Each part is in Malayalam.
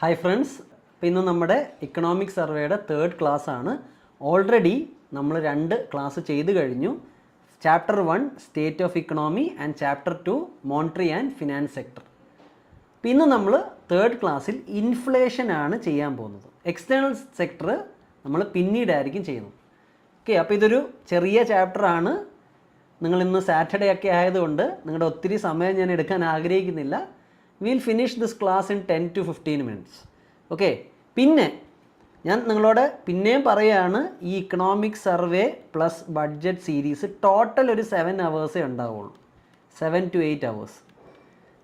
ഹായ് ഫ്രണ്ട്സ്, ഇപ്പോൾ ഇന്ന് നമ്മുടെ ഇക്കണോമിക് സർവേയുടെ തേർഡ് ക്ലാസ് ആണ്. ഓൾറെഡി നമ്മൾ 2 ക്ലാസ് ചെയ്ത് കഴിഞ്ഞു. Chapter 1 state of economy and chapter 2 monetary and finance sector. അപ്പോൾ ഇന്ന് നമ്മൾ തേർഡ് ക്ലാസ്സിൽ ഇൻഫ്ലേഷൻ ആണ് ചെയ്യാൻ പോകുന്നത്. എക്സ്റ്റേണൽ സെക്ടർ നമ്മൾ പിന്നീടായിരിക്കും ചെയ്യുന്നത്. ഓക്കെ, അപ്പോൾ ഇതൊരു ചെറിയ ചാപ്റ്ററാണ്. നിങ്ങളിന്ന് സാറ്റർഡേ ഒക്കെ ആയതുകൊണ്ട് നിങ്ങളുടെ ഒത്തിരി സമയം ഞാൻ എടുക്കാൻ ആഗ്രഹിക്കുന്നില്ല. Will finish this class in 10 to 15 minutes. Okay, പിന്നെ ഞാൻ നിങ്ങളോട് പിന്നെയും പറയുകയാണ്, ഈ economic survey plus budget series total ഒരു 7 hours ഉണ്ടാവുള്ളൂ, 7 to 8 hours.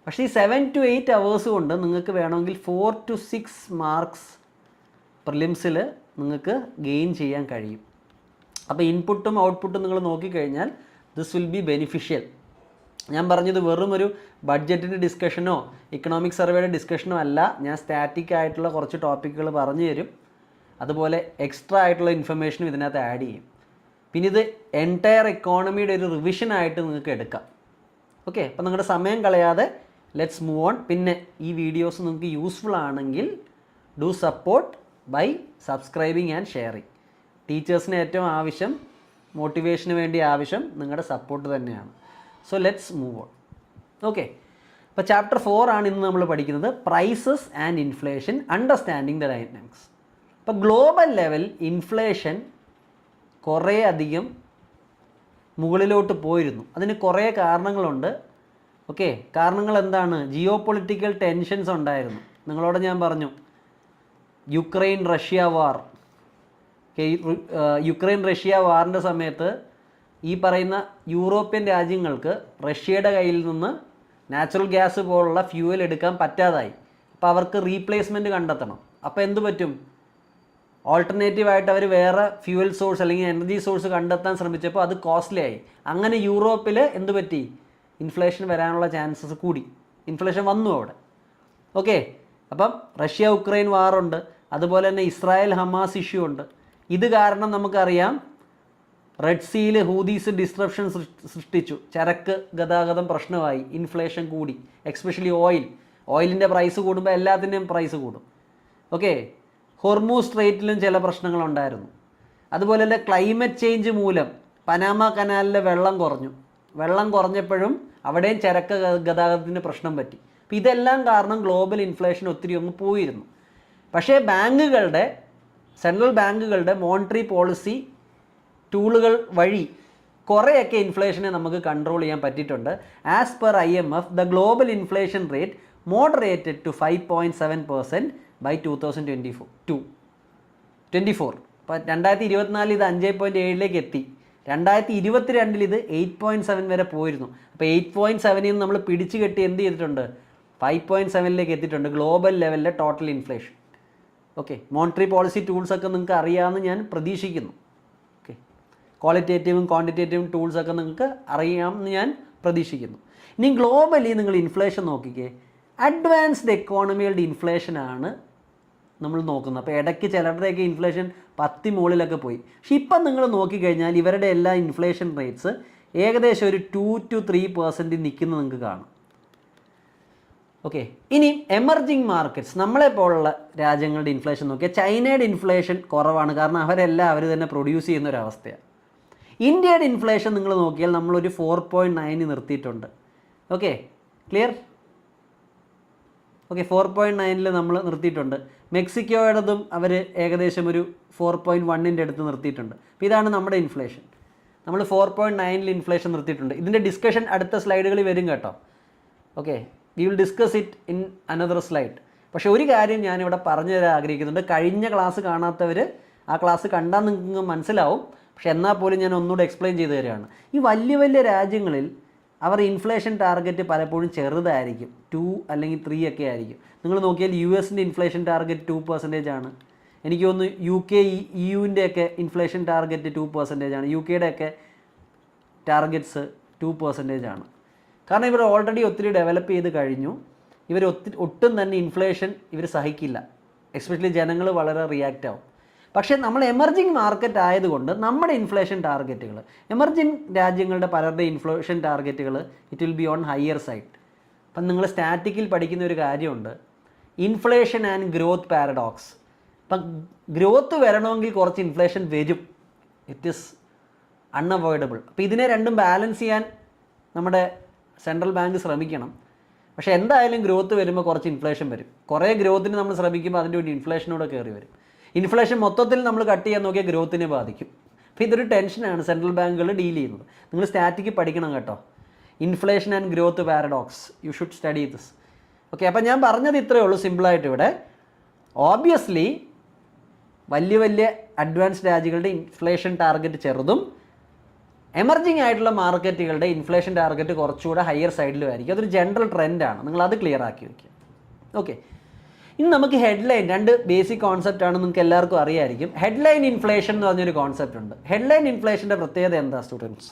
പക്ഷേ ഈ 7 to 8 hours കൊണ്ട് നിങ്ങൾക്ക് വേണമെങ്കിൽ 4 to 6 marks പ്രിലിംസിൽ നിങ്ങൾക്ക് ഗെയിൻ ചെയ്യാൻ കഴിയും. അപ്പോൾ ഇൻപുട്ടും ഔട്ട്പുട്ടും നിങ്ങൾ നോക്കിക്കഴിഞ്ഞാൽ ദിസ് വിൽ ബി ബെനിഫിഷ്യൽ. ഞാൻ പറഞ്ഞത് വെറും ഒരു ബഡ്ജറ്റിൻ്റെ ഡിസ്കഷനോ ഇക്കണോമിക് സർവേയുടെ ഡിസ്കഷനോ അല്ല. ഞാൻ സ്റ്റാറ്റിക് ആയിട്ടുള്ള കുറച്ച് ടോപ്പിക്കുകൾ പറഞ്ഞു തരും, അതുപോലെ എക്സ്ട്രാ ആയിട്ടുള്ള ഇൻഫർമേഷനും ഇതിനകത്ത് ആഡ് ചെയ്യും. പിന്നെ ഇത് എൻറ്റയർ എക്കോണമിയുടെ ഒരു റിവിഷനായിട്ട് നിങ്ങൾക്ക് എടുക്കാം. ഓക്കെ, അപ്പോൾ നിങ്ങളുടെ സമയം കളയാതെ ലെറ്റ്സ് മൂവ് ഓൺ. പിന്നെ ഈ വീഡിയോസ് നിങ്ങൾക്ക് യൂസ്ഫുൾ ആണെങ്കിൽ do support by subscribing and sharing. ടീച്ചേഴ്സിന് ഏറ്റവും ആവശ്യം, മോട്ടിവേഷന് വേണ്ടി ആവശ്യം നിങ്ങളുടെ സപ്പോർട്ട് തന്നെയാണ്. So let's move on. Okay, അപ്പോൾ ചാപ്റ്റർ 4 ആണ് ഇന്ന് നമ്മൾ പഠിക്കുന്നത്, prices and inflation understanding the dynamics. ഇപ്പോൾ ഗ്ലോബൽ ലെവൽ ഇൻഫ്ലേഷൻ കുറേ അധികം മുകളിലോട്ട് പോയിരുന്നു. അതിന് കുറേ കാരണങ്ങളുണ്ട്. ഓക്കെ, കാരണങ്ങൾ എന്താണ്? ജിയോ പൊളിറ്റിക്കൽ ടെൻഷൻസ് ഉണ്ടായിരുന്നു. നിങ്ങളോട് ഞാൻ പറഞ്ഞു യുക്രൈൻ റഷ്യ വാർ. യുക്രൈൻ റഷ്യ വാറിൻ്റെ സമയത്ത് ഈ പറയുന്ന യൂറോപ്യൻ രാജ്യങ്ങൾക്ക് റഷ്യയുടെ കയ്യിൽ നിന്ന് നാച്ചുറൽ ഗ്യാസ് പോലുള്ള ഫ്യൂവൽ എടുക്കാൻ പറ്റാതായി. അപ്പോൾ അവർക്ക് റീപ്ലേസ്മെൻറ്റ് കണ്ടെത്തണം. അപ്പോൾ എന്ത് പറ്റും? ഓൾട്ടർനേറ്റീവായിട്ട് അവർ വേറെ ഫ്യൂവൽ സോഴ്സ് അല്ലെങ്കിൽ എനർജി സോഴ്സ് കണ്ടെത്താൻ ശ്രമിച്ചപ്പോൾ അത് കോസ്റ്റ്ലി ആയി. അങ്ങനെ യൂറോപ്പിൽ എന്ത് പറ്റി? ഇൻഫ്ലേഷൻ വരാനുള്ള ചാൻസസ് കൂടി. ഇൻഫ്ലേഷൻ വന്നു അവിടെ. ഓക്കെ, അപ്പം റഷ്യ ഉക്രൈൻ വാറുണ്ട്, അതുപോലെ തന്നെ ഇസ്രായേൽ ഹമാസ് ഇഷ്യൂ ഉണ്ട്. ഇത് കാരണം നമുക്കറിയാം റെഡ് സീയിൽ ഹൂതീസ് ഡിസ്ട്രപ്ഷൻ സൃഷ്ടിച്ചു, ചരക്ക് ഗതാഗതം പ്രശ്നമായി, ഇൻഫ്ലേഷൻ കൂടി. എക്സ്പെഷ്യലി ഓയിലിൻ്റെ പ്രൈസ് കൂടുമ്പോൾ എല്ലാത്തിൻ്റെയും പ്രൈസ് കൂടും. ഓക്കെ, ഹോർമൂസ് സ്ട്രെയ്റ്റിലും ചില പ്രശ്നങ്ങളുണ്ടായിരുന്നു. അതുപോലെ തന്നെ ക്ലൈമറ്റ് ചേഞ്ച് മൂലം പനാമ കനാലിലെ വെള്ളം കുറഞ്ഞപ്പോഴും അവിടെയും ചരക്ക് ഗതാഗതത്തിന് പ്രശ്നം പറ്റി. അപ്പോൾ ഇതെല്ലാം കാരണം ഗ്ലോബൽ ഇൻഫ്ലേഷൻ ഒത്തിരി ഒന്ന് പോയിരുന്നു. പക്ഷേ സെൻട്രൽ ബാങ്കുകളുടെ മോണിറ്ററി പോളിസി ടൂളുകൾ വഴി കുറേയൊക്കെ ഇൻഫ്ലേഷനെ നമുക്ക് കൺട്രോൾ ചെയ്യാൻ പറ്റിയിട്ടുണ്ട്. As per IMF, the global inflation rate moderated to 5.7% by 2024. അപ്പോൾ 2024 ഇത് 5.7 എത്തി. 2022 ഇത് 8.7 വരെ പോയിരുന്നു. അപ്പോൾ 8.7 നിന്ന് നമ്മൾ പിടിച്ചു കെട്ടി എന്ത് ചെയ്തിട്ടുണ്ട്? 5.7 എത്തിയിട്ടുണ്ട് ഗ്ലോബൽ ലെവലിലെ total inflation. Okay, monetary policy ടൂൾസൊക്കെ നിങ്ങൾക്ക് അറിയാമെന്ന് ഞാൻ പ്രതീക്ഷിക്കുന്നു. ഓക്കെ, ക്വാളിറ്റേറ്റീവും ക്വാണ്ടിറ്റേറ്റീവും ടൂൾസൊക്കെ നിങ്ങൾക്ക് അറിയാമെന്ന് ഞാൻ പ്രതീക്ഷിക്കുന്നു. ഇനി ഗ്ലോബലി നിങ്ങൾ ഇൻഫ്ലേഷൻ നോക്കിക്കേ. അഡ്വാൻസ്ഡ് എക്കോണമികളുടെ ഇൻഫ്ലേഷനാണ് നമ്മൾ നോക്കുന്നത്. അപ്പോൾ ഇടയ്ക്ക് ചിലരുടെയൊക്കെ ഇൻഫ്ലേഷൻ 10 മുകളിലൊക്കെ പോയി. പക്ഷെ ഇപ്പം നിങ്ങൾ നോക്കിക്കഴിഞ്ഞാൽ ഇവരുടെ എല്ലാ ഇൻഫ്ലേഷൻ റേറ്റ്സ് ഏകദേശം ഒരു 2 to 3% നിൽക്കുന്നത് നിങ്ങൾക്ക് കാണും. ഓക്കെ, ഇനി എമർജിങ് മാർക്കറ്റ്സ്, നമ്മളെപ്പോലുള്ള രാജ്യങ്ങളുടെ ഇൻഫ്ലേഷൻ നോക്കിയാൽ ചൈനയുടെ ഇൻഫ്ലേഷൻ കുറവാണ്, കാരണം അവർ തന്നെ പ്രൊഡ്യൂസ് ചെയ്യുന്ന ഒരവസ്ഥയാണ്. ഇന്ത്യയുടെ ഇൻഫ്ലേഷൻ നിങ്ങൾ നോക്കിയാൽ നമ്മളൊരു 4.9 നിർത്തിയിട്ടുണ്ട്. Okay, clear? ഓക്കെ, 4.9 നമ്മൾ നിർത്തിയിട്ടുണ്ട്. മെക്സിക്കോയുടേതും അവർ ഏകദേശം ഒരു 4.1 അടുത്ത് നിർത്തിയിട്ടുണ്ട്. അപ്പോൾ ഇതാണ് നമ്മുടെ ഇൻഫ്ലേഷൻ. നമ്മൾ 4.9 ഇൻഫ്ലേഷൻ നിർത്തിയിട്ടുണ്ട്. ഇതിൻ്റെ ഡിസ്കഷൻ അടുത്ത സ്ലൈഡുകളിൽ വരും കേട്ടോ. Okay, we will discuss it in another slide. പക്ഷേ ഒരു കാര്യം ഞാനിവിടെ പറഞ്ഞു തരാൻ ആഗ്രഹിക്കുന്നുണ്ട്. കഴിഞ്ഞ ക്ലാസ് കാണാത്തവർ ആ ക്ലാസ് കണ്ടാൽ നിങ്ങൾക്ക് മനസ്സിലാവും. പക്ഷെ എന്നാൽ പോലും ഞാൻ ഒന്നുകൂടെ എക്സ്പ്ലെയിൻ ചെയ്തു തരികയാണ്. ഈ വലിയ വലിയ രാജ്യങ്ങളിൽ അവർ ഇൻഫ്ലേഷൻ ടാർഗറ്റ് പലപ്പോഴും ചെറുതായിരിക്കും, 2 അല്ലെങ്കിൽ 3 ഒക്കെ ആയിരിക്കും. നിങ്ങൾ നോക്കിയാൽ US-ൻ്റെ ഇൻഫ്ലേഷൻ ടാർഗറ്റ് 2% ആണ്. എനിക്ക് തോന്നുന്നു UK EUവിൻ്റെ ഒക്കെ ഇൻഫ്ലേഷൻ ടാർഗറ്റ് 2% ആണ്. UK-യുടെ ഒക്കെ ടാർഗറ്റ്സ് 2% ആണ്. കാരണം ഇവർ ഓൾറെഡി ഒത്തിരി ഡെവലപ്പ് ചെയ്ത് കഴിഞ്ഞു. ഒട്ടും തന്നെ ഇൻഫ്ലേഷൻ ഇവർ സഹിക്കില്ല. എസ്പെഷ്യലി ജനങ്ങൾ വളരെ റിയാക്റ്റ് ആവും. പക്ഷേ നമ്മൾ എമർജിങ് മാർക്കറ്റ് ആയതുകൊണ്ട് നമ്മുടെ ഇൻഫ്ലേഷൻ ടാർഗറ്റുകൾ, എമർജിങ് രാജ്യങ്ങളുടെ പലരുടെ ഇൻഫ്ലേഷൻ ടാർഗറ്റുകൾ it will be on higher side. അപ്പം നിങ്ങൾ സ്റ്റാറ്റിക്കിൽ പഠിക്കുന്ന ഒരു കാര്യമുണ്ട്, ഇൻഫ്ലേഷൻ ആൻഡ് ഗ്രോത്ത് പാരഡോക്സ്. ഇപ്പം ഗ്രോത്ത് വരണമെങ്കിൽ കുറച്ച് ഇൻഫ്ലേഷൻ വരും, ഇറ്റ് ഈസ് അൺഅവോയ്ഡബിൾ. അപ്പോൾ ഇതിനെ രണ്ടും ബാലൻസ് ചെയ്യാൻ നമ്മുടെ സെൻട്രൽ ബാങ്ക് ശ്രമിക്കണം. പക്ഷേ എന്തായാലും ഗ്രോത്ത് വരുമ്പോൾ കുറച്ച് ഇൻഫ്ലേഷൻ വരും. കുറേ ഗ്രോത്തിന് നമ്മൾ ശ്രമിക്കുമ്പോൾ അതിൻ്റെ ഒരു ഇൻഫ്ലേഷനൂടെ കയറി വരും. ഇൻഫ്ലേഷൻ മൊത്തത്തിൽ നമ്മൾ കട്ട് ചെയ്യാൻ നോക്കിയാൽ ഗ്രോത്തിനെ ബാധിക്കും. അപ്പോൾ ഇതൊരു ടെൻഷനാണ് സെൻട്രൽ ബാങ്കുകൾ ഡീൽ ചെയ്യുന്നത്. നിങ്ങൾ സ്റ്റാറ്റിക്ക് പഠിക്കണം കേട്ടോ. Inflation and growth paradox, you should study this. Okay, അപ്പോൾ ഞാൻ പറഞ്ഞത് ഇത്രയേ ഉള്ളൂ സിമ്പിളായിട്ട്. ഇവിടെ ഓബ്വിയസ്ലി വലിയ വലിയ അഡ്വാൻസ്ഡ് രാജ്യങ്ങളുടെ ഇൻഫ്ലേഷൻ ടാർഗറ്റ് ചെറുതും എമർജിങ് ആയിട്ടുള്ള മാർക്കറ്റുകളുടെ ഇൻഫ്ലേഷൻ ടാർഗറ്റ് കുറച്ചുകൂടെ ഹയർ സൈഡിലും ആയിരിക്കും. അതൊരു ജനറൽ ട്രെൻഡാണ്, നിങ്ങളത് ക്ലിയർ ആക്കി വയ്ക്കുക. ഓക്കെ, ഇനി നമുക്ക് ഹെഡ്ലൈൻ, രണ്ട് ബേസിക് കോൺസെപ്റ്റാണ്, നിങ്ങൾക്ക് എല്ലാവർക്കും അറിയാമായിരിക്കും. ഹെഡ്ലൈൻ ഇൻഫ്ലേഷൻ എന്ന് പറഞ്ഞൊരു കോൺസെപ്റ്റ് ഉണ്ട്. ഹെഡ്ലൈൻ ഇൻഫ്ലേഷൻ്റെ പ്രത്യേകത എന്താ സ്റ്റുഡൻസ്?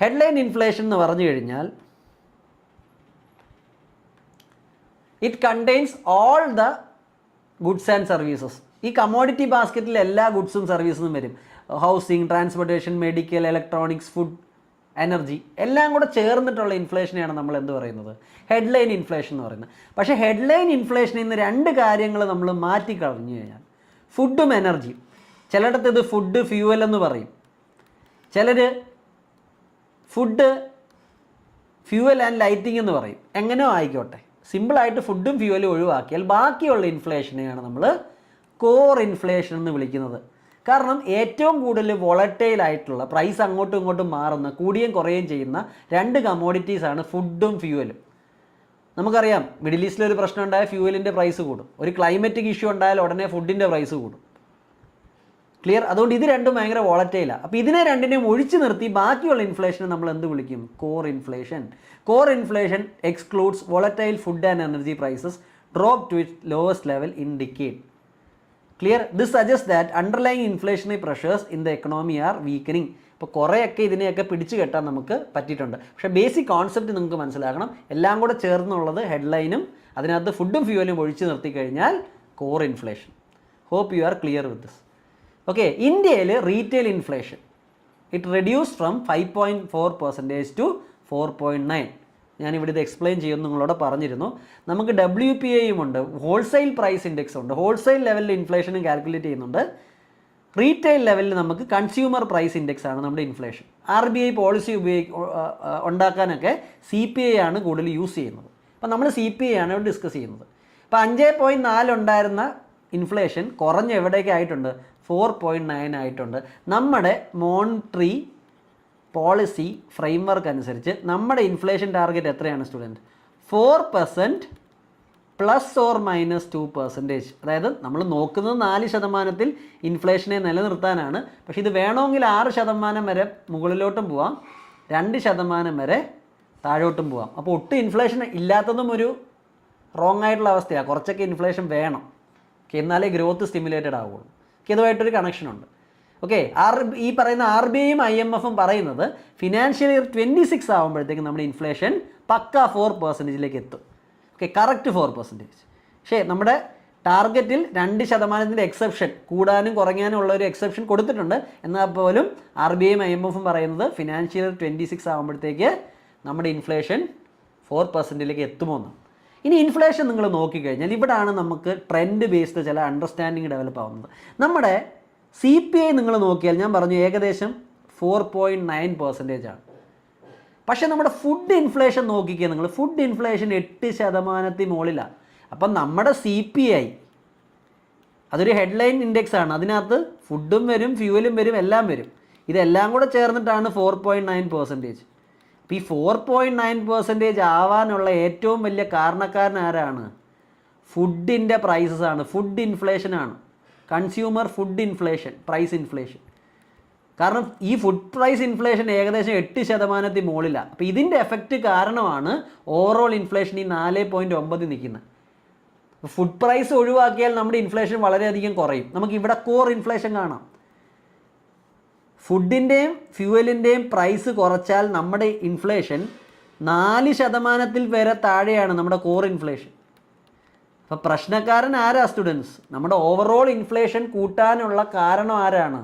ഹെഡ്ലൈൻ ഇൻഫ്ലേഷൻ എന്ന് പറഞ്ഞു കഴിഞ്ഞാൽ it contains all the goods and services. ഈ കമോഡിറ്റി ബാസ്ക്കറ്റിൽ എല്ലാ ഗുഡ്സും സർവീസും വരും. Housing, transportation, medical, electronics, food, energy എല്ലാം കൂടെ ചേർന്നിട്ടുള്ള ഇൻഫ്ലേഷനെയാണ് നമ്മൾ എന്ത് പറയുന്നത്? ഹെഡ്ലൈൻ ഇൻഫ്ലേഷൻ എന്ന് പറയുന്നത്. പക്ഷേ ഹെഡ്ലൈൻ ഇൻഫ്ലേഷനിൽ നിന്ന് രണ്ട് കാര്യങ്ങൾ നമ്മൾ മാറ്റിക്കളഞ്ഞു കഴിഞ്ഞാൽ, ഫുഡും എനർജിയും. ചിലയിടത്ത് ഇത് ഫുഡ് ഫ്യൂവൽ എന്ന് പറയും, ചിലർ ഫുഡ് ഫ്യൂവൽ ആൻഡ് ലൈറ്റിംഗ് എന്ന് പറയും. എങ്ങനെയോ ആയിക്കോട്ടെ, സിമ്പിളായിട്ട് ഫുഡും ഫ്യൂവലും ഒഴിവാക്കിയാൽ ബാക്കിയുള്ള ഇൻഫ്ലേഷനെയാണ് നമ്മൾ കോർ ഇൻഫ്ലേഷൻ എന്ന് വിളിക്കുന്നത്. കാരണം ഏറ്റവും കൂടുതൽ വോളറ്റൈൽ ആയിട്ടുള്ള, പ്രൈസ് അങ്ങോട്ടും ഇങ്ങോട്ടും മാറുന്ന, കൂടുകയും കുറയുകയും ചെയ്യുന്ന രണ്ട് കമോഡിറ്റീസാണ് ഫുഡും ഫ്യൂവലും. നമുക്കറിയാം, മിഡിൽ ഈസ്റ്റിലൊരു പ്രശ്നം ഉണ്ടായാൽ ഫ്യൂവലിൻ്റെ പ്രൈസ് കൂടും. ഒരു ക്ലൈമറ്റിക് ഇഷ്യൂ ഉണ്ടായാൽ ഉടനെ ഫുഡിൻ്റെ പ്രൈസ് കൂടും. ക്ലിയർ? അതുകൊണ്ട് ഇത് രണ്ടും ഭയങ്കര വോളറ്റൈലാണ്. അപ്പോൾ ഇതിനെ രണ്ടിനെയും ഒഴിച്ചു നിർത്തി ബാക്കിയുള്ള ഇൻഫ്ലേഷനെ നമ്മൾ എന്ത് വിളിക്കും? Core inflation. Core inflation excludes volatile food and energy prices drop to its lowest level in decade. Clear? This suggest that underlying inflationary pressures in the economy are weakening. ഇപ്പോൾ കുറേയൊക്കെ ഇതിനെയൊക്കെ പിടിച്ചു കെട്ടാൻ നമുക്ക് പറ്റിയിട്ടുണ്ട്. പക്ഷേ ബേസിക് കോൺസെപ്റ്റ് നിങ്ങൾക്ക് മനസ്സിലാക്കണം. എല്ലാം കൂടെ ചേർന്നുള്ളത് ഹെഡ്ലൈനും അതിനകത്ത് ഫുഡും ഫ്യൂവലും ഒഴിച്ചു നിർത്തി കഴിഞ്ഞാൽ core inflation. Hope you are clear with this. Okay, ഇന്ത്യയിൽ retail inflation it reduce from 5.4% to 4.9. ഞാനിവിടെ ഇത് എക്സ്പ്ലെയിൻ ചെയ്യുമെന്ന് നിങ്ങളോട് പറഞ്ഞിരുന്നു. നമുക്ക് WPIയും ഉണ്ട്, ഹോൾസെയിൽ പ്രൈസ് ഇൻഡെക്സ് ഉണ്ട്. ഹോൾസെയിൽ ലെവലിൽ ഇൻഫ്ലേഷനും കാൽക്കുലേറ്റ് ചെയ്യുന്നുണ്ട്. റീറ്റെയിൽ ലെവലിൽ നമുക്ക് കൺസ്യൂമർ പ്രൈസ് ഇൻഡെക്സ് ആണ് നമ്മുടെ ഇൻഫ്ലേഷൻ. RBI പോളിസി ഉണ്ടാക്കാനൊക്കെ CPI ആണ് കൂടുതൽ യൂസ് ചെയ്യുന്നത്. അപ്പോൾ നമ്മൾ CPI ആണ് ഇവിടെ ഡിസ്കസ് ചെയ്യുന്നത്. ഇപ്പോൾ 5.4 ഉണ്ടായിരുന്ന ഇൻഫ്ലേഷൻ കുറഞ്ഞ് എവിടേക്ക് ആയിട്ടുണ്ട്? 4.9 ആയിട്ടുണ്ട്. നമ്മുടെ മോണിറ്ററി പോളിസി ഫ്രെയിംവർക്ക് അനുസരിച്ച് നമ്മുടെ ഇൻഫ്ലേഷൻ ടാർഗറ്റ് എത്രയാണ് സ്റ്റുഡൻറ്റ്? 4% ±2%. അതായത് നമ്മൾ നോക്കുന്നത് 4% ഇൻഫ്ലേഷനെ നിലനിർത്താനാണ്. പക്ഷേ ഇത് വേണമെങ്കിൽ 6% വരെ മുകളിലോട്ടും പോവാം, 2% വരെ താഴോട്ടും പോവാം. അപ്പോൾ ഒട്ടും ഇൻഫ്ലേഷൻ ഇല്ലാത്തതും ഒരു റോങ് ആയിട്ടുള്ള അവസ്ഥയാണ്. കുറച്ചൊക്കെ ഇൻഫ്ലേഷൻ വേണം, എന്നാലേ ഗ്രോത്ത് സ്റ്റിമുലേറ്റഡ് ആവുള്ളൂ. ഇതുമായിട്ടൊരു കണക്ഷനുണ്ട്. ഓക്കെ, ഈ പറയുന്ന RBIയും IMFും പറയുന്നത് ഫിനാൻഷ്യൽ ഇയർ 26 ആകുമ്പോഴത്തേക്കും നമ്മുടെ ഇൻഫ്ലേഷൻ പക്ക 4%ലേക്ക് എത്തും. Okay, correct 4%. പക്ഷേ നമ്മുടെ ടാർഗറ്റിൽ 2% എക്സെപ്ഷൻ, കൂടാനും കുറയ്ക്കാനും ഉള്ള ഒരു എക്സെപ്ഷൻ കൊടുത്തിട്ടുണ്ട്. എന്നാൽ പോലും RBIയും IMFും പറയുന്നത് ഫിനാൻഷ്യൽ ഇയർ 26 ആകുമ്പോഴത്തേക്ക് നമ്മുടെ ഇൻഫ്ലേഷൻ 4%ലേക്ക് എത്തുമോന്ന്. ഇനി ഇൻഫ്ലേഷൻ നിങ്ങൾ നോക്കിക്കഴിഞ്ഞാൽ ഇവിടെയാണ് നമുക്ക് ട്രെൻഡ് ബേസ്ഡ് ചില അണ്ടർസ്റ്റാൻഡിങ് ഡെവലപ്പ് ആവുന്നത്. നമ്മുടെ CPI നിങ്ങൾ നോക്കിയാൽ ഞാൻ പറഞ്ഞു ഏകദേശം 4.9% ആണ്. പക്ഷേ നമ്മുടെ ഫുഡ് ഇൻഫ്ലേഷൻ നോക്കിക്കുക നിങ്ങൾ, ഫുഡ് ഇൻഫ്ലേഷൻ 8% മുകളിലാണ്. അപ്പം നമ്മുടെ CPI അതൊരു ഹെഡ്ലൈൻ ഇൻഡെക്സ് ആണ്. അതിനകത്ത് ഫുഡും വരും, ഫ്യൂവലും വരും, എല്ലാം വരും. ഇതെല്ലാം കൂടെ ചേർന്നിട്ടാണ് 4.9%. അപ്പോൾ ഈ 4.9% ആവാനുള്ള ഏറ്റവും വലിയ കാരണക്കാരൻ ആരാണ്? ഫുഡിൻ്റെ പ്രൈസസ് ആണ്, ഫുഡ് ഇൻഫ്ലേഷനാണ്. Consumer food inflation, price inflation. കാരണം ഈ ഫുഡ് പ്രൈസ് ഇൻഫ്ലേഷൻ ഏകദേശം 8% മുകളിലാണ്. അപ്പോൾ ഇതിൻ്റെ എഫക്റ്റ് കാരണമാണ് ഓവറോൾ ഇൻഫ്ലേഷൻ ഈ 4.9 നിൽക്കുന്നത്. ഫുഡ് പ്രൈസ് ഒഴിവാക്കിയാൽ നമ്മുടെ ഇൻഫ്ലേഷൻ വളരെയധികം കുറയും. നമുക്കിവിടെ കോർ ഇൻഫ്ലേഷൻ കാണാം. ഫുഡിൻ്റെയും ഫ്യൂവലിൻ്റെയും പ്രൈസ് കുറച്ചാൽ നമ്മുടെ ഇൻഫ്ലേഷൻ 4% വരെ താഴെയാണ് നമ്മുടെ കോർ ഇൻഫ്ലേഷൻ. അപ്പോൾ പ്രശ്നക്കാരൻ ആരാ സ്റ്റുഡൻസ്? നമ്മുടെ ഓവറോൾ ഇൻഫ്ലേഷൻ കൂട്ടാനുള്ള കാരണം ആരാണ്?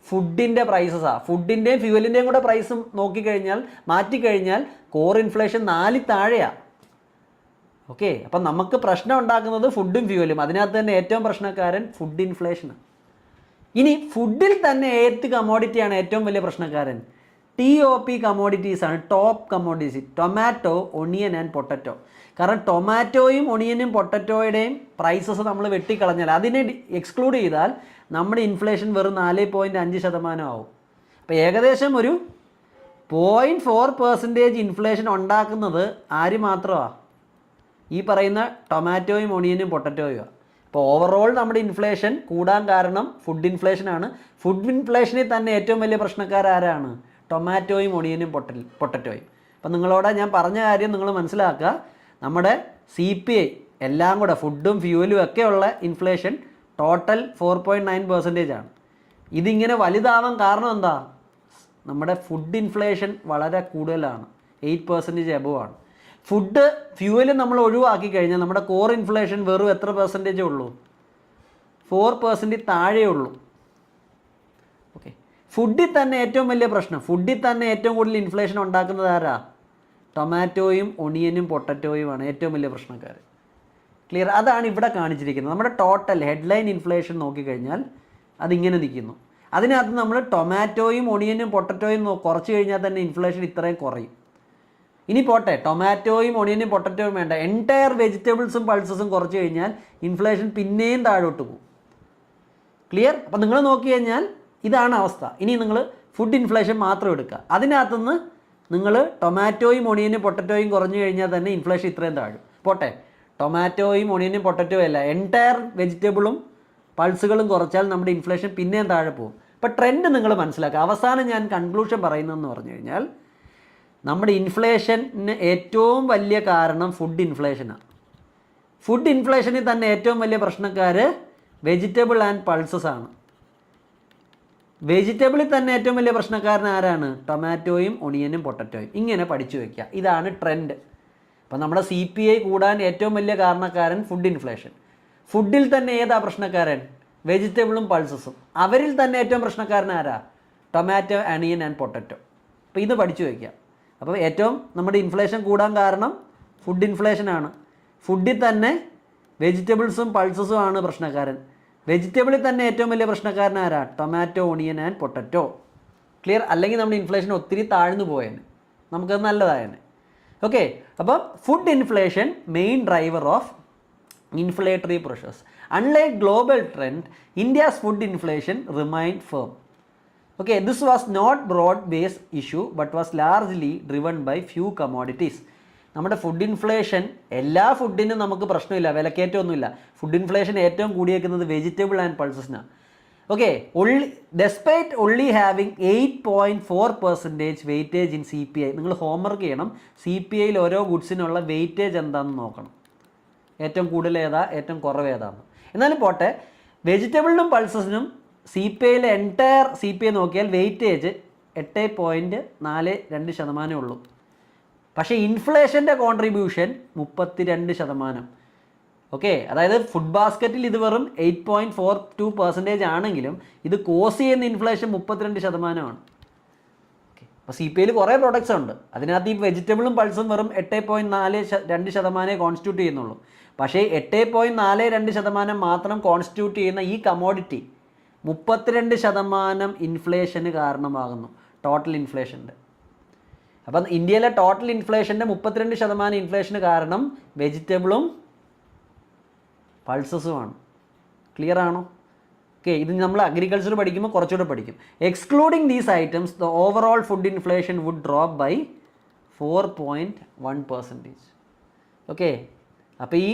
ഫുഡിൻ്റെ പ്രൈസസാണ്. ഫുഡിൻ്റെയും ഫ്യൂവലിൻ്റെയും കൂടെ പ്രൈസും നോക്കിക്കഴിഞ്ഞാൽ, മാറ്റിക്കഴിഞ്ഞാൽ കോർ ഇൻഫ്ലേഷൻ 4 താഴെയാണ്. ഓക്കെ, അപ്പം നമുക്ക് പ്രശ്നം ഉണ്ടാക്കുന്നത് ഫുഡും ഫ്യൂവലും. അതിനകത്ത് തന്നെ ഏറ്റവും പ്രശ്നക്കാരൻ ഫുഡ് ഇൻഫ്ലേഷനാണ്. ഇനി ഫുഡിൽ തന്നെ ഏത് കമോഡിറ്റിയാണ് ഏറ്റവും വലിയ പ്രശ്നക്കാരൻ? TOP കമോഡിറ്റീസ് ആണ്, top commodities. Tomato, onion and potato. കാരണം ടൊമാറ്റോയും ഒണിയനും പൊട്ടറ്റോയുടെയും പ്രൈസസ് നമ്മൾ വെട്ടിക്കളഞ്ഞാൽ, അതിനെ എക്സ്ക്ലൂഡ് ചെയ്താൽ നമ്മുടെ ഇൻഫ്ലേഷൻ വെറും 4.5% ആവും. അപ്പോൾ ഏകദേശം ഒരു 0.4% ഇൻഫ്ലേഷൻ ഉണ്ടാക്കുന്നത് ആര് മാത്രമാണ്? ഈ പറയുന്ന ടൊമാറ്റോയും ഒണിയനും പൊട്ടറ്റോയുമാണ്. ഇപ്പോൾ ഓവറോൾ നമ്മുടെ ഇൻഫ്ലേഷൻ കൂടാൻ കാരണം ഫുഡ് ഇൻഫ്ലേഷനാണ്. ഫുഡ് ഇൻഫ്ലേഷനിൽ തന്നെ ഏറ്റവും വലിയ പ്രശ്നക്കാരാരാണ്? ടൊമാറ്റോയും ഒണിയനും പൊട്ടറ്റോയും. അപ്പം നിങ്ങളോട് ഞാൻ പറഞ്ഞ കാര്യം നിങ്ങൾ മനസ്സിലാക്കുക. നമ്മുടെ CPI എല്ലാം കൂടെ ഫുഡും ഫ്യൂവലും ഒക്കെയുള്ള ഇൻഫ്ലേഷൻ ടോട്ടൽ 4.9% ആണ്. ഇതിങ്ങനെ വലുതാവാൻ കാരണം എന്താ? നമ്മുടെ ഫുഡ് ഇൻഫ്ലേഷൻ വളരെ കൂടുതലാണ്, 8% എബവ് ആണ്. ഫുഡ് ഫ്യൂവലും നമ്മൾ ഒഴിവാക്കി കഴിഞ്ഞാൽ നമ്മുടെ കോർ ഇൻഫ്ലേഷൻ വെറും എത്ര പെർസെൻറ്റേജേ ഉള്ളൂ? 4% താഴെ ഉള്ളൂ. ഓക്കെ, ഫുഡിൽ തന്നെ ഏറ്റവും വലിയ പ്രശ്നം, ഫുഡിൽ തന്നെ ഏറ്റവും കൂടുതൽ ഇൻഫ്ലേഷൻ ഉണ്ടാക്കുന്നത് ആരാ? ടൊമാറ്റോയും ഒണിയനും പൊട്ടറ്റോയുമാണ് ഏറ്റവും വലിയ പ്രശ്നക്കാർ. ക്ലിയർ? അതാണ് ഇവിടെ കാണിച്ചിരിക്കുന്നത്. നമ്മുടെ ടോട്ടൽ ഹെഡ്ലൈൻ ഇൻഫ്ലേഷൻ നോക്കിക്കഴിഞ്ഞാൽ അതിങ്ങനെ നിൽക്കുന്നു. അതിനകത്ത് നമ്മൾ ടൊമാറ്റോയും ഒണിയനും പൊട്ടറ്റോയും കുറച്ച് കഴിഞ്ഞാൽ തന്നെ ഇൻഫ്ലേഷൻ ഇത്രയും കുറയും. ഇനി പോട്ടെ, ടൊമാറ്റോയും ഒണിയനും പൊട്ടറ്റോയും വേണ്ട, എൻറ്റയർ വെജിറ്റബിൾസും പൾസസും കുറച്ച് കഴിഞ്ഞാൽ ഇൻഫ്ലേഷൻ പിന്നെയും താഴോട്ട് പോകും. ക്ലിയർ? അപ്പം നിങ്ങൾ നോക്കി കഴിഞ്ഞാൽ ഇതാണ് അവസ്ഥ. ഇനി നിങ്ങൾ ഫുഡ് ഇൻഫ്ലേഷൻ മാത്രം എടുക്കുക. അതിനകത്തുനിന്ന് നിങ്ങൾ ടൊമാറ്റോയും ഒണിയനും പൊട്ടറ്റോയും കുറഞ്ഞു കഴിഞ്ഞാൽ തന്നെ ഇൻഫ്ലേഷൻ ഇത്രയും താഴും. പോട്ടെ, ടൊമാറ്റോയും ഒണിയനും പൊട്ടറ്റോയും അല്ല, എൻറ്റയർ വെജിറ്റബിളും പൾസുകളും കുറച്ചാൽ നമ്മുടെ ഇൻഫ്ലേഷൻ പിന്നെയും താഴെ പോകും. അപ്പോൾ ട്രെൻഡ് നിങ്ങൾ മനസ്സിലാക്കുക. അവസാനം ഞാൻ കൺക്ലൂഷൻ പറയുന്നതെന്ന് പറഞ്ഞു കഴിഞ്ഞാൽ, നമ്മുടെ ഇൻഫ്ലേഷന് ഏറ്റവും വലിയ കാരണം ഫുഡ് ഇൻഫ്ലേഷനാണ്. ഫുഡ് ഇൻഫ്ലേഷനിൽ തന്നെ ഏറ്റവും വലിയ പ്രശ്നക്കാർ വെജിറ്റബിൾ ആൻഡ് പൾസസ് ആണ്. വെജിറ്റബിളിൽ തന്നെ ഏറ്റവും വലിയ പ്രശ്നക്കാരൻ ആരാണ്? ടൊമാറ്റോയും ഒണിയനും പൊട്ടറ്റോയും. ഇങ്ങനെ പഠിച്ചു വയ്ക്കുക. ഇതാണ് ട്രെൻഡ്. അപ്പോൾ നമ്മുടെ CPI കൂടാൻ ഏറ്റവും വലിയ കാരണക്കാരൻ ഫുഡ് ഇൻഫ്ലേഷൻ. ഫുഡിൽ തന്നെ ഏതാ പ്രശ്നക്കാരൻ? വെജിറ്റബിളും പൾസസും. അവരിൽ തന്നെ ഏറ്റവും പ്രശ്നക്കാരൻ ആരാ? Tomato, onion and potato. അപ്പോൾ ഇത് പഠിച്ചു വയ്ക്കുക. അപ്പോൾ ഏറ്റവും നമ്മുടെ ഇൻഫ്ലേഷൻ കൂടാൻ കാരണം ഫുഡ് ഇൻഫ്ലേഷനാണ്. ഫുഡിൽ തന്നെ വെജിറ്റബിൾസും പൾസസും ആണ് പ്രശ്നക്കാരൻ. വെജിറ്റബിളിൽ തന്നെ ഏറ്റവും വലിയ പ്രശ്നക്കാരൻ ആരാ? Tomato, onion and potato. Clear? അല്ലെങ്കിൽ നമ്മുടെ ഇൻഫ്ലേഷൻ ഒത്തിരി താഴ്ന്നു പോയേനെ, നമുക്കത് നല്ലതായേനെ. ഓക്കെ, അപ്പോൾ food inflation main driver of inflationary pressures. Unlike global trend, India's food inflation remained firm. Okay, this was not broad-based issue but was largely driven by few commodities. നമ്മുടെ ഫുഡ് ഇൻഫ്ലേഷൻ എല്ലാ ഫുഡിനും നമുക്ക് പ്രശ്നമില്ല, വിലക്കയറ്റമൊന്നുമില്ല. ഫുഡ് ഇൻഫ്ലേഷൻ ഏറ്റവും കൂടിയേക്കുന്നത് വെജിറ്റബിൾ ആൻഡ് പൾസസിനാണ്. Okay, despite only having 8.4% weightage in CPI. നിങ്ങൾ ഹോംവർക്ക് ചെയ്യണം. CPIയിൽ ഓരോ ഗുഡ്സിനുള്ള വെയിറ്റേജ് എന്താണെന്ന് നോക്കണം. ഏറ്റവും കൂടുതൽ ഏതാ, ഏറ്റവും കുറവ് ഏതാണ്. എന്നാലും പോട്ടെ, വെജിറ്റബിളിനും പൾസസിനും CPIയിലെ എൻറ്റയർ CPI നോക്കിയാൽ വെയിറ്റേജ് 8.42% ഉള്ളൂ. പക്ഷേ ഇൻഫ്ലേഷൻ്റെ കോൺട്രിബ്യൂഷൻ 32%. ഓക്കെ, അതായത് ഫുഡ് ബാസ്ക്കറ്റിൽ ഇത് വെറും 8.42% ആണെങ്കിലും ഇത് കോസ് ചെയ്യുന്ന ഇൻഫ്ലേഷൻ 32%. ഓക്കെ, അപ്പോൾ CPIയിൽ കുറേ പ്രോഡക്റ്റ്സ് ഉണ്ട്. അതിനകത്ത് ഈ വെജിറ്റബിളും പൾസും വെറും 8.42% കോൺസ്റ്റിറ്റ്യൂട്ട് ചെയ്യുന്നുള്ളൂ. പക്ഷേ 8.42% മാത്രം കോൺസ്റ്റിറ്റ്യൂട്ട് ചെയ്യുന്ന ഈ കമോഡിറ്റി 32% ഇൻഫ്ലേഷന് കാരണമാകുന്നു, ടോട്ടൽ ഇൻഫ്ലേഷൻ്റെ. അപ്പം ഇന്ത്യയിലെ ടോട്ടൽ ഇൻഫ്ലേഷൻ്റെ 32% ഇൻഫ്ലേഷന് കാരണം വെജിറ്റബിളും പൾസസുമാണ്. ക്ലിയർ ആണോ? ഓക്കെ, ഇത് നമ്മൾ അഗ്രികൾച്ചർ പഠിക്കുമ്പോൾ കുറച്ചുകൂടെ പഠിക്കും. Excluding these items the overall food inflation would drop by 4.1%. Okay, അപ്പോൾ ഈ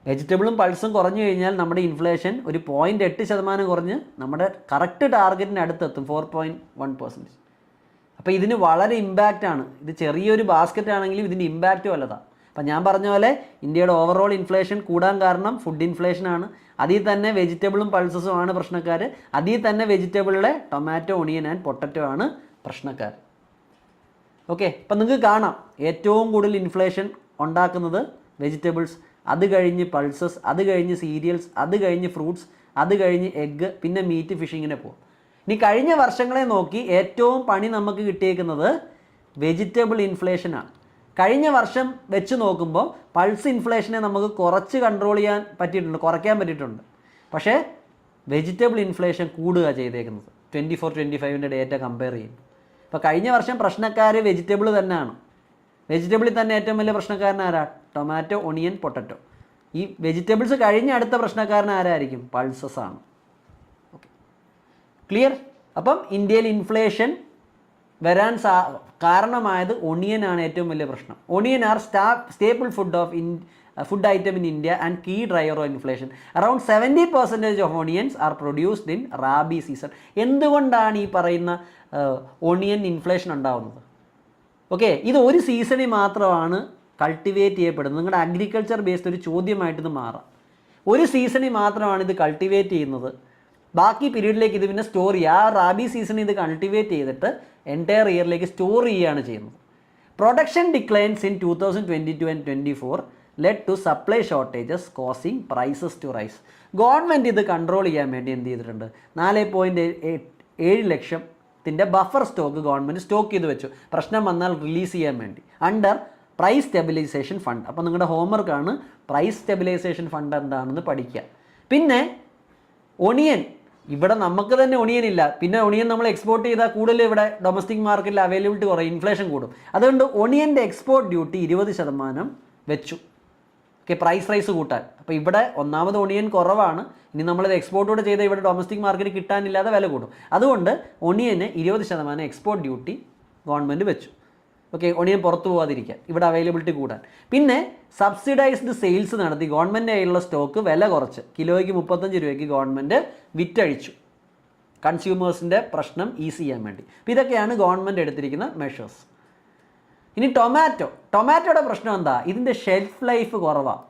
വെജിറ്റബിളും പൾസും കുറഞ്ഞു കഴിഞ്ഞാൽ നമ്മുടെ ഇൻഫ്ലേഷൻ ഒരു 0.8% കുറഞ്ഞ് നമ്മുടെ കറക്റ്റ് ടാർഗറ്റിന് അടുത്തെത്തും, 4.1%. അപ്പോൾ ഇതിന് വളരെ ഇമ്പാക്റ്റാണ്. ഇത് ചെറിയൊരു ബാസ്ക്കറ്റ് ആണെങ്കിലും ഇതിൻ്റെ ഇമ്പാക്റ്റ് വല്ലതാണ്. അപ്പം ഞാൻ പറഞ്ഞ പോലെ ഇന്ത്യയുടെ ഓവറോൾ ഇൻഫ്ലേഷൻ കൂടാൻ കാരണം ഫുഡ് ഇൻഫ്ലേഷനാണ്. അതിൽ തന്നെ വെജിറ്റബിളും പൾസസും ആണ് പ്രശ്നക്കാർ. അതിൽ തന്നെ വെജിറ്റബിളിലെ ടൊമാറ്റോ, ഒണിയൻ ആൻഡ് പൊട്ടറ്റോ ആണ് പ്രശ്നക്കാർ. ഓക്കെ, അപ്പം നിങ്ങൾക്ക് കാണാം ഏറ്റവും കൂടുതൽ ഇൻഫ്ലേഷൻ ഉണ്ടാക്കുന്നത് വെജിറ്റബിൾസ്, അത് കഴിഞ്ഞ് പൾസസ്, അത് കഴിഞ്ഞ് സീരിയൽസ്, അത് കഴിഞ്ഞ് ഫ്രൂട്ട്സ്, അത് കഴിഞ്ഞ് എഗ്ഗ്, പിന്നെ മീറ്റ്, ഫിഷ്, ഇങ്ങനെ പോകും. ഇനി കഴിഞ്ഞ വർഷങ്ങളെ നോക്കി ഏറ്റവും പണി നമുക്ക് കിട്ടിയേക്കുന്നത് വെജിറ്റബിൾ ഇൻഫ്ലേഷനാണ്. കഴിഞ്ഞ വർഷം വെച്ച് നോക്കുമ്പോൾ പൾസ് ഇൻഫ്ലേഷനെ നമുക്ക് കുറച്ച് കൺട്രോൾ ചെയ്യാൻ പറ്റിയിട്ടുണ്ട്, കുറയ്ക്കാൻ പറ്റിയിട്ടുണ്ട്. പക്ഷേ വെജിറ്റബിൾ ഇൻഫ്ലേഷൻ കൂടുക ചെയ്തേക്കുന്നത് 24-25 ഡേറ്റ കമ്പയർ ചെയ്യുമ്പോൾ. ഇപ്പോൾ കഴിഞ്ഞ വർഷം പ്രശ്നക്കാർ വെജിറ്റബിൾ തന്നെയാണ്. വെജിറ്റബിളിൽ തന്നെ ഏറ്റവും വലിയ പ്രശ്നക്കാരൻ ആരാ? Tomato, onion, potato. ഈ വെജിറ്റബിൾസ് കഴിഞ്ഞ അടുത്ത പ്രശ്നക്കാരൻ ആരായിരിക്കും? പൾസസ് ആണ്. Okay, clear? അപ്പം ഇന്ത്യയിൽ ഇൻഫ്ലേഷൻ വരാൻ കാരണമായത് ഒണിയനാണ് ഏറ്റവും വലിയ പ്രശ്നം. Onion are staple food item in India and key driver of inflation. Around 70% of onions are produced in rabi season. എന്തുകൊണ്ടാണ് ഈ പറയുന്ന ഒണിയൻ ഇൻഫ്ലേഷൻ ഉണ്ടാകുന്നത്? ഓക്കെ, ഇത് ഒരു സീസണിൽ മാത്രമാണ് കൾട്ടിവേറ്റ് ചെയ്യപ്പെടുന്നത്. നിങ്ങളുടെ അഗ്രികൾച്ചർ ബേസ്ഡ് ഒരു ചോദ്യമായിട്ട് ഇത് മാറാം. ഒരു സീസണിൽ മാത്രമാണ് ഇത് കൾട്ടിവേറ്റ് ചെയ്യുന്നത്, ബാക്കി പീരീഡിലേക്ക് ഇത് പിന്നെ സ്റ്റോർ ചെയ്യുക. ആ റാബി സീസണിൽ ഇത് കൾട്ടിവേറ്റ് ചെയ്തിട്ട് എൻറ്റയർ ഇയറിലേക്ക് സ്റ്റോർ ചെയ്യുകയാണ് ചെയ്യുന്നത്. Production declines in 2022 and 2024 led to supply shortages causing prices to rise. Government ഇത് കൺട്രോൾ ചെയ്യാൻ വേണ്ടി എന്ത് ചെയ്തിട്ടുണ്ട്? 4.7 ലക്ഷത്തിൻ്റെ ബഫർ സ്റ്റോക്ക് ഗവൺമെൻറ് സ്റ്റോക്ക് ചെയ്ത് വെച്ചു, പ്രശ്നം വന്നാൽ റിലീസ് ചെയ്യാൻ വേണ്ടി, അണ്ടർ പ്രൈസ് സ്റ്റെബിലൈസേഷൻ ഫണ്ട്. അപ്പോൾ നിങ്ങളുടെ ഹോംവർക്കാണ് പ്രൈസ് സ്റ്റെബിലൈസേഷൻ ഫണ്ട് എന്താണെന്ന് പഠിക്കുക. പിന്നെ ഒണിയൻ, ഇവിടെ നമുക്ക് തന്നെ ഒണിയൻ ഇല്ല, പിന്നെ ഒണിയൻ നമ്മൾ എക്സ്പോർട്ട് ചെയ്താൽ കൂടുതൽ ഇവിടെ ഡൊമസ്റ്റിക് മാർക്കറ്റിൽ അവൈലബിലിറ്റി കുറയും, ഇൻഫ്ലേഷൻ കൂടും. അതുകൊണ്ട് ഒണിയൻ്റെ എക്സ്പോർട്ട് ഡ്യൂട്ടി 20% വെച്ചു. ഓക്കെ, പ്രൈസ് റൈസ് കൂട്ടാൻ. അപ്പോൾ ഇവിടെ ഒന്നാമത് ഒണിയൻ കുറവാണ്, ഇനി നമ്മളിത് എക്സ്പോർട്ടോട് ചെയ്താൽ ഇവിടെ ഡൊമസ്റ്റിക് മാർക്കറ്റ് കിട്ടാനില്ലാതെ വില കൂടും. അതുകൊണ്ട് ഒണിയന് 20% എക്സ്പോർട്ട് ഡ്യൂട്ടി ഗവൺമെൻറ് വെച്ചു. ഓക്കെ, ഒണിയൻ പുറത്തു പോകാതിരിക്കാൻ, ഇവിടെ അവൈലബിലിറ്റി കൂടാൻ. പിന്നെ സബ്സിഡൈസ്ഡ് സെയിൽസ് നടത്തി ഗവൺമെൻറ് കയ്യിലുള്ള സ്റ്റോക്ക് വില കുറച്ച് കിലോയ്ക്ക് 35 രൂപയ്ക്ക് ഗവൺമെൻറ് വിറ്റഴിച്ചു, കൺസ്യൂമേഴ്സിൻ്റെ പ്രശ്നം ഈസി ചെയ്യാൻ വേണ്ടി. അപ്പോൾ ഇതൊക്കെയാണ് ഗവൺമെൻറ് എടുത്തിരിക്കുന്ന മെഷേഴ്സ്. ഇനി ടൊമാറ്റോയുടെ പ്രശ്നം എന്താ? ഇതിൻ്റെ ഷെൽഫ് ലൈഫ് കുറവാണ്.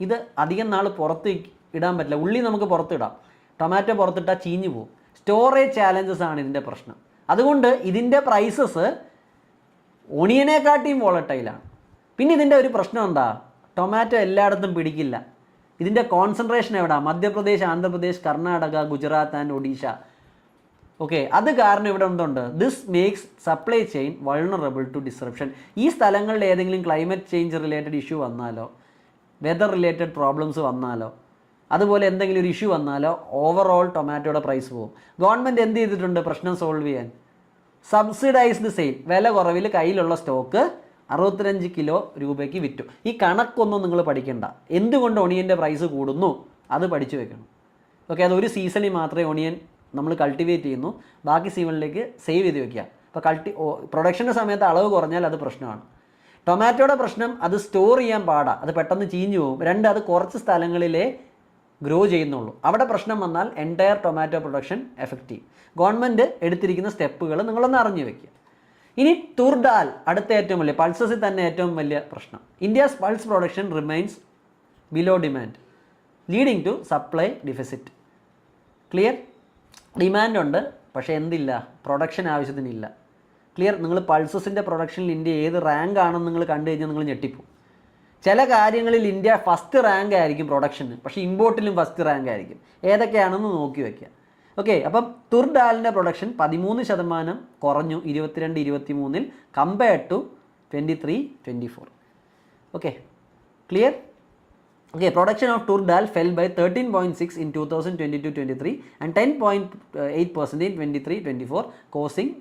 ഇത് അധികം നാൾ പുറത്ത് ഇടാൻ പറ്റില്ല. ഉള്ളി നമുക്ക് പുറത്തിടാം, ടൊമാറ്റോ പുറത്തിട്ടാൽ ചീഞ്ഞു പോകും. സ്റ്റോറേജ് ചാലഞ്ചസ് ആണ് ഇതിൻ്റെ പ്രശ്നം. അതുകൊണ്ട് ഇതിൻ്റെ പ്രൈസസ് ഒണിയനെക്കാട്ടിയും വോളട്ടൈലാണ്. പിന്നെ ഇതിൻ്റെ ഒരു പ്രശ്നം എന്താ? ടൊമാറ്റോ എല്ലായിടത്തും പിടിക്കില്ല. ഇതിൻ്റെ കോൺസെൻട്രേഷൻ എവിടെ? മധ്യപ്രദേശ്, ആന്ധ്രാപ്രദേശ്, കർണാടക, ഗുജറാത്ത് ആൻഡ് ഒഡീഷ. ഓക്കെ, അത് കാരണം ഇവിടെ എന്തുണ്ട്? This makes supply chain vulnerable to disruption. ഈ സ്ഥലങ്ങളിൽ ഏതെങ്കിലും ക്ലൈമറ്റ് ചേഞ്ച് റിലേറ്റഡ് ഇഷ്യൂ വന്നാലോ, വെതർ റിലേറ്റഡ് പ്രോബ്ലംസ് വന്നാലോ, അതുപോലെ എന്തെങ്കിലും ഒരു ഇഷ്യൂ വന്നാലോ ഓവറോൾ ടൊമാറ്റോയുടെ പ്രൈസ് പോകും. ഗവൺമെൻറ് എന്ത് ചെയ്തിട്ടുണ്ട് പ്രശ്നം സോൾവ് ചെയ്യാൻ? സബ്സിഡൈസ്ഡ് സെയിൽ, വില കുറവിൽ കയ്യിലുള്ള സ്റ്റോക്ക് 65 കിലോ രൂപയ്ക്ക് വിറ്റു. ഈ കണക്കൊന്നും നിങ്ങൾ പഠിക്കണ്ട. എന്തുകൊണ്ട് ഒണിയൻ്റെ പ്രൈസ് കൂടുന്നു അത് പഠിച്ചു വെക്കണം. ഓക്കെ, അത് ഒരു സീസണിൽ മാത്രമേ ഒണിയൻ നമ്മൾ കൾട്ടിവേറ്റ് ചെയ്യുന്നു, ബാക്കി സീസണിലേക്ക് സേവ് ചെയ്ത് വെക്കുക. അപ്പോൾ പ്രൊഡക്ഷൻ്റെ സമയത്ത് അളവ് കുറഞ്ഞാൽ അത് പ്രശ്നമാണ്. ടൊമാറ്റോയുടെ പ്രശ്നം അത് സ്റ്റോർ ചെയ്യാൻ പാടാ, അത് പെട്ടെന്ന് ചീഞ്ഞു പോകും. രണ്ട്, അത് കുറച്ച് സ്ഥലങ്ങളിലേ ഗ്രോ ചെയ്യുന്നുള്ളൂ. അവിടെ പ്രശ്നം വന്നാൽ എൻറ്റയർ ടൊമാറ്റോ പ്രൊഡക്ഷൻ എഫക്റ്റ് ചെയ്യും. ഗവൺമെൻറ് എടുത്തിരിക്കുന്ന സ്റ്റെപ്പുകൾ നിങ്ങളൊന്ന് അറിഞ്ഞു വെക്കുക. ഇനി തുർദാൽ, അടുത്ത ഏറ്റവും വലിയ പൾസസിൽ തന്നെ ഏറ്റവും വലിയ പ്രശ്നം. India's pulse production remains below demand, leading to supply deficit. Clear? Demand ഉണ്ട്, പക്ഷേ എന്തില്ല? പ്രൊഡക്ഷൻ ആവശ്യത്തിനില്ല. ക്ലിയർ? നിങ്ങൾ പൾസസിൻ്റെ പ്രൊഡക്ഷനിൽ ഇന്ത്യ ഏത് റാങ്ക് ആണെന്ന് നിങ്ങൾ കണ്ടു കഴിഞ്ഞാൽ നിങ്ങൾ ഞെട്ടിപ്പോവും. ചില കാര്യങ്ങളിൽ ഇന്ത്യ ഫസ്റ്റ് റാങ്ക് ആയിരിക്കും പ്രൊഡക്ഷന്, പക്ഷേ ഇമ്പോർട്ടിലും ഫസ്റ്റ് റാങ്ക് ആയിരിക്കും. ഏതൊക്കെയാണെന്ന് നോക്കി വയ്ക്കുക. ഓക്കെ, അപ്പം തുർദാലിൻ്റെ പ്രൊഡക്ഷൻ 13% കുറഞ്ഞു 22-23 compared to 23-24. Okay, clear? Okay, production of tur dal fell by 13.6 in 2022-23 and 10.8% in 23-24 causing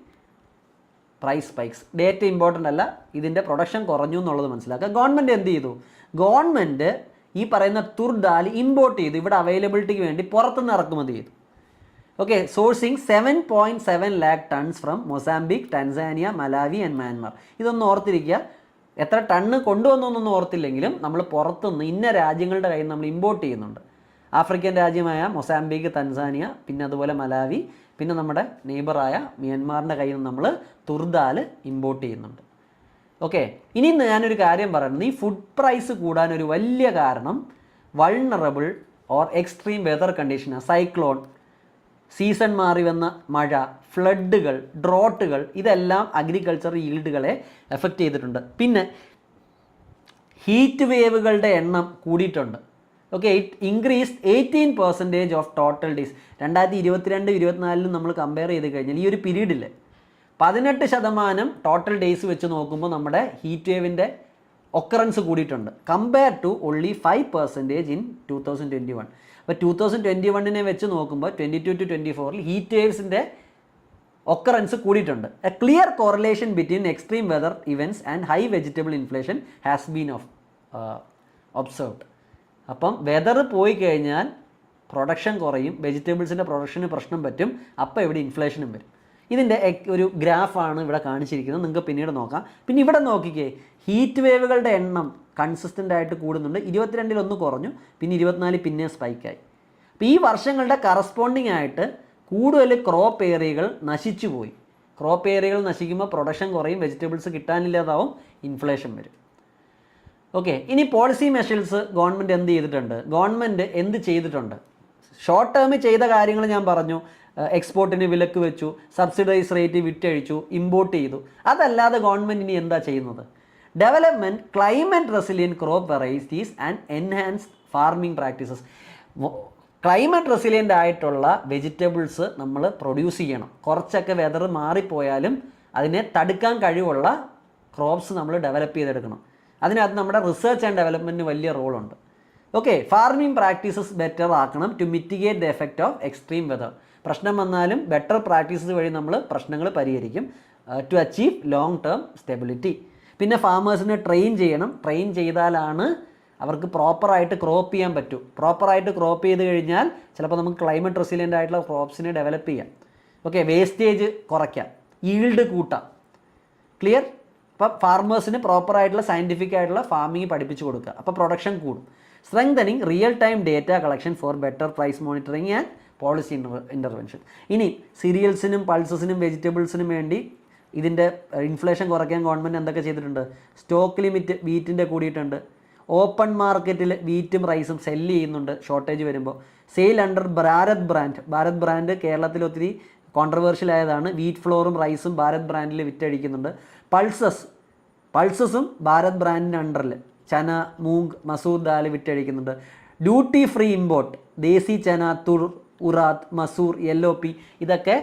price spikes. Data important അല്ല, ഇതിൻ്റെ പ്രൊഡക്ഷൻ കുറഞ്ഞു എന്നുള്ളത് മനസ്സിലാക്കുക. ഗവൺമെൻറ് എന്ത് ചെയ്തു? ഗവൺമെൻറ് ഈ പറയുന്ന തുർദാൽ ഇമ്പോർട്ട് ചെയ്തു, ഇവിടെ അവൈലബിലിറ്റിക്ക് വേണ്ടി പുറത്തുനിന്ന് ഇറക്കുമതി ചെയ്തു. Okay, sourcing 7.7 lakh tons from Mozambique, Tanzania, Malawi and Myanmar. ഇതൊന്നും ഓർത്തിരിക്കുക. എത്ര ടണ്ണ് കൊണ്ടുവന്നൊന്നും ഓർത്തില്ലെങ്കിലും നമ്മൾ പുറത്തുനിന്ന് ഇന്ന രാജ്യങ്ങളുടെ കയ്യിൽ നമ്മൾ ഇമ്പോർട്ട് ചെയ്യുന്നുണ്ട്. ആഫ്രിക്കൻ രാജ്യമായ മൊസാംബിക്, തൻസാനിയ, പിന്നെ അതുപോലെ മലാവി, പിന്നെ നമ്മുടെ നെയ്ബറായ മ്യാൻമാറിൻ്റെ കയ്യിൽ നിന്ന് നമ്മൾ തുർദാൽ ഇമ്പോർട്ട് ചെയ്യുന്നുണ്ട്. ഓക്കെ, ഇനി ഞാനൊരു കാര്യം പറയുന്നത്, ഈ ഫുഡ് പ്രൈസ് കൂടാൻ ഒരു വലിയ കാരണം വൾണറബിൾ ഓർ എക്സ്ട്രീം വെതർ കണ്ടീഷനാണ്. സൈക്ലോൺ, സീസൺ മാറി വന്ന മഴ, ഫ്ലഡുകൾ, ഡ്രോട്ടുകൾ, ഇതെല്ലാം അഗ്രികൾച്ചർ ഈൽഡുകളെ എഫക്റ്റ് ചെയ്തിട്ടുണ്ട്. പിന്നെ ഹീറ്റ് വേവുകളുടെ എണ്ണം കൂടിയിട്ടുണ്ട്. Okay, it increase 18% of total days. 2022-24 നമ്മൾ കമ്പയർ ചെയ്ത് കഴിഞ്ഞാൽ ഈ ഒരു പീരീഡിൽ 18% ടോട്ടൽ ഡേയ്സ് വെച്ച് നോക്കുമ്പോൾ നമ്മുടെ ഹീറ്റ് വേവിൻ്റെ ഒക്കറൻസ് കൂടിയിട്ടുണ്ട് കമ്പയർ ടു ഓൺലി 5% ഇൻ 2021. അപ്പോൾ 2021 വെച്ച് നോക്കുമ്പോൾ 22-24 ഹീറ്റ് വേവ്സിൻ്റെ ഒക്കറൻസ് കൂടിയിട്ടുണ്ട്. A clear correlation between extreme weather events and high vegetable inflation has been observed. അപ്പം വെതർ പോയി കഴിഞ്ഞാൽ പ്രൊഡക്ഷൻ കുറയും, വെജിറ്റബിൾസിൻ്റെ പ്രൊഡക്ഷന് പ്രശ്നം പറ്റും, അപ്പോൾ ഇവിടെ ഇൻഫ്ലേഷനും വരും. ഇതിൻ്റെ ഒരു ഗ്രാഫാണ് ഇവിടെ കാണിച്ചിരിക്കുന്നത്, നിങ്ങൾക്ക് പിന്നീട് നോക്കാം. പിന്നെ ഇവിടെ നോക്കിക്കേ, ഹീറ്റ് വേവുകളുടെ എണ്ണം കൺസിസ്റ്റൻ്റ് ആയിട്ട് കൂടുന്നുണ്ട്. 22 ഒന്ന് കുറഞ്ഞു, പിന്നെ 24 പിന്നെ സ്പൈക്കായി. അപ്പോൾ ഈ വർഷങ്ങളുടെ കറസ്പോണ്ടിങ് ആയിട്ട് കൂടുതൽ ക്രോപ്പ് ഏരിയകൾ നശിച്ചു പോയി. ക്രോപ്പ് ഏരിയകൾ നശിക്കുമ്പോൾ പ്രൊഡക്ഷൻ കുറയും, വെജിറ്റബിൾസ് കിട്ടാനില്ലാതാവും, ഇൻഫ്ലേഷൻ വരും. ഓക്കെ, ഇനി പോളിസി മെഷേഴ്സ് ഗവൺമെൻറ് എന്ത് ചെയ്തിട്ടുണ്ട്? ഗവൺമെൻറ് എന്ത് ചെയ്തിട്ടുണ്ട്? ഷോർട്ട് ടേമിൽ ചെയ്ത കാര്യങ്ങൾ ഞാൻ പറഞ്ഞു. എക്സ്പോർട്ടിന് വിലക്ക് വെച്ചു, സബ്സിഡൈസ് റേറ്റ് വിറ്റഴിച്ചു, ഇമ്പോർട്ട് ചെയ്തു. അതല്ലാതെ ഗവൺമെൻറ് ഇനി എന്താ ചെയ്യുന്നത്? Development climate resilient crop varieties and enhanced farming practices. Climate resilient ആയിട്ടുള്ള വെജിറ്റബിൾസ് നമ്മൾ പ്രൊഡ്യൂസ് ചെയ്യണം. കുറച്ചൊക്കെ വെതർ മാറിപ്പോയാലും അതിനെ തടുക്കാൻ കഴിവുള്ള ക്രോപ്സ് നമ്മൾ ഡെവലപ്പ് ചെയ്തെടുക്കണം. അതിനകത്ത് നമ്മുടെ റിസർച്ച് ആൻഡ് ഡെവലപ്മെൻറ്റിന് വലിയ റോളുണ്ട്. ഓക്കെ, ഫാർമിംഗ് പ്രാക്ടീസസ് ബെറ്റർ ആക്കണം to mitigate the effect of extreme weather. പ്രശ്നം വന്നാലും ബെറ്റർ പ്രാക്ടീസസ് വഴി നമ്മൾ പ്രശ്നങ്ങൾ പരിഹരിക്കും to achieve long term stability. പിന്നെ ഫാമേഴ്സിനെ ട്രെയിൻ ചെയ്യണം. ട്രെയിൻ ചെയ്താലാണ് അവർക്ക് പ്രോപ്പറായിട്ട് ക്രോപ്പ് ചെയ്യാൻ പറ്റൂ. പ്രോപ്പറായിട്ട് ക്രോപ്പ് ചെയ്ത് കഴിഞ്ഞാൽ ചിലപ്പോൾ നമുക്ക് ക്ലൈമറ്റ് റെസിലിയൻ്റ് ആയിട്ടുള്ള ക്രോപ്സിനെ ഡെവലപ്പ് ചെയ്യാം. ഓക്കെ, വേസ്റ്റേജ് കുറയ്ക്കാം, ഈൽഡ് കൂട്ടാം. ക്ലിയർ? അപ്പോൾ ഫാർമേഴ്സിന് പ്രോപ്പറായിട്ടുള്ള സയൻറ്റിഫിക് ആയിട്ടുള്ള ഫാമിംഗ് പഠിപ്പിച്ചു കൊടുക്കുക, അപ്പോൾ പ്രൊഡക്ഷൻ കൂടും. Strengthening real time data collection for better price monitoring and policy intervention. ഇനി സീരിയൽസിനും പൾസസിനും വെജിറ്റബിൾസിനും വേണ്ടി ഇതിൻ്റെ ഇൻഫ്ലേഷൻ കുറയ്ക്കാൻ ഗവൺമെൻറ് എന്തൊക്കെ ചെയ്തിട്ടുണ്ട്? സ്റ്റോക്ക് ലിമിറ്റ് വീറ്റിൻ്റെ കൂടിയിട്ടുണ്ട്. ഓപ്പൺ മാർക്കറ്റിൽ വീറ്റും റൈസും സെല്ല് ചെയ്യുന്നുണ്ട് ഷോർട്ടേജ് വരുമ്പോൾ. Sale under Bharat brand. Bharat brand കേരളത്തിൽ ഒത്തിരി കോൺട്രവേഴ്ഷ്യൽ ആയതാണ്. വീറ്റ് ഫ്ലോറും റൈസും ഭാരത് ബ്രാൻഡിൽ വിറ്റഴിക്കുന്നുണ്ട്. പൾസസും ഭാരത് ബ്രാൻഡിൻ്റെ അണ്ടറിൽ ചന, മൂങ്, മസൂർ ദാൽ വിറ്റഴിക്കുന്നുണ്ട്. Duty free import desi chana, tur, urad, masoor, LOP ഇതൊക്കെ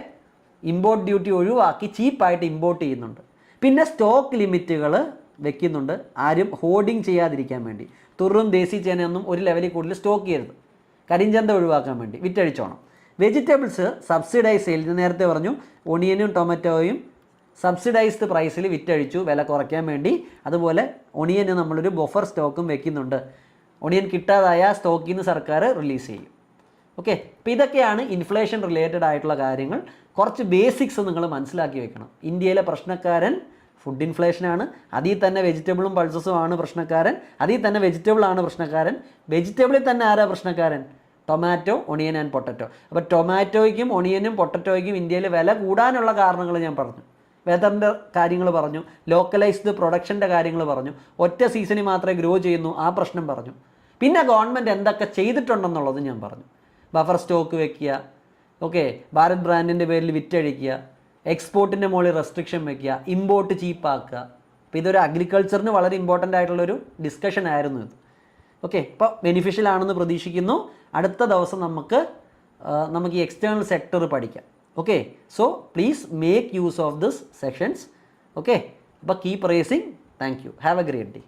ഇമ്പോർട്ട് ഡ്യൂട്ടി ഒഴിവാക്കി ചീപ്പായിട്ട് ഇമ്പോർട്ട് ചെയ്യുന്നുണ്ട്. പിന്നെ സ്റ്റോക്ക് ലിമിറ്റുകൾ വെക്കുന്നുണ്ട്, ആരും ഹോർഡിങ് ചെയ്യാതിരിക്കാൻ വേണ്ടി. തുറും ദേശി ചേനയൊന്നും ഒരു ലെവലിൽ കൂടുതൽ സ്റ്റോക്ക് ചെയ്യരുത്, കരിഞ്ചന്ത ഒഴിവാക്കാൻ വേണ്ടി വിറ്റഴിച്ചോണം. വെജിറ്റബിൾസ് സബ്സിഡൈസ് ചെയ്ത് നേരത്തെ പറഞ്ഞു, ഒണിയനും ടൊമാറ്റോയും സബ്സിഡൈസ്ഡ് പ്രൈസിൽ വിറ്റഴിച്ചു വില കുറയ്ക്കാൻ വേണ്ടി. അതുപോലെ ഒണിയന് നമ്മളൊരു ബഫർ സ്റ്റോക്കും വെക്കുന്നുണ്ട്. ഒണിയൻ കിട്ടാതായ സ്റ്റോക്കിൽ നിന്ന് സർക്കാർ റിലീസ് ചെയ്യും. ഓക്കെ, അപ്പോൾ ഇതൊക്കെയാണ് ഇൻഫ്ലേഷൻ റിലേറ്റഡ് ആയിട്ടുള്ള കാര്യങ്ങൾ. കുറച്ച് ബേസിക്സ് നിങ്ങൾ മനസ്സിലാക്കി വെക്കണം. ഇന്ത്യയിലെ പ്രശ്നക്കാരൻ ഫുഡ് ഇൻഫ്ലേഷനാണ്. അതിൽ തന്നെ വെജിറ്റബിളും പൾസസും ആണ് പ്രശ്നക്കാരൻ. അതിൽ തന്നെ വെജിറ്റബിളാണ് പ്രശ്നക്കാരൻ. വെജിറ്റബിളിൽ തന്നെ ആരാ പ്രശ്നക്കാരൻ? Tomato, onion and potato. അപ്പോൾ ടൊമാറ്റോയ്ക്കും ഒണിയനും പൊട്ടറ്റോയ്ക്കും ഇന്ത്യയിൽ വില കൂടാനുള്ള കാരണങ്ങൾ ഞാൻ പറഞ്ഞു. വെതറിൻ്റെ കാര്യങ്ങൾ പറഞ്ഞു, ലോക്കലൈസ്ഡ് പ്രൊഡക്ഷൻ്റെ കാര്യങ്ങൾ പറഞ്ഞു, ഒറ്റ സീസണിൽ മാത്രമേ ഗ്രോ ചെയ്യുന്നു ആ പ്രശ്നം പറഞ്ഞു. പിന്നെ ഗവൺമെൻറ് എന്തൊക്കെ ചെയ്തിട്ടുണ്ടെന്നുള്ളത് ഞാൻ പറഞ്ഞു. ബഫർ സ്റ്റോക്ക് വെക്കുക, ഓക്കെ, ഭാരത് ബ്രാൻഡിൻ്റെ പേരിൽ വിറ്റഴിക്കുക, എക്സ്പോർട്ടിൻ്റെ മുകളിൽ റെസ്ട്രിക്ഷൻ വെക്കുക, ഇമ്പോർട്ട് ചീപ്പാക്കുക. അപ്പോൾ ഇതൊരു അഗ്രികൾച്ചറിന് വളരെ ഇമ്പോർട്ടൻ്റ് ആയിട്ടുള്ളൊരു ഡിസ്കഷൻ ആയിരുന്നു ഇത്. ഓക്കെ, ഇപ്പോൾ ബെനിഫിഷ്യൽ ആണെന്ന് പ്രതീക്ഷിക്കുന്നു. അടുത്ത ദിവസം നമുക്ക് ഈ എക്സ്റ്റേണൽ സെക്ടർ പഠിക്കാം. Okay, so please make use of this sections. Okay, but keep racing. Thank you. Have a great day.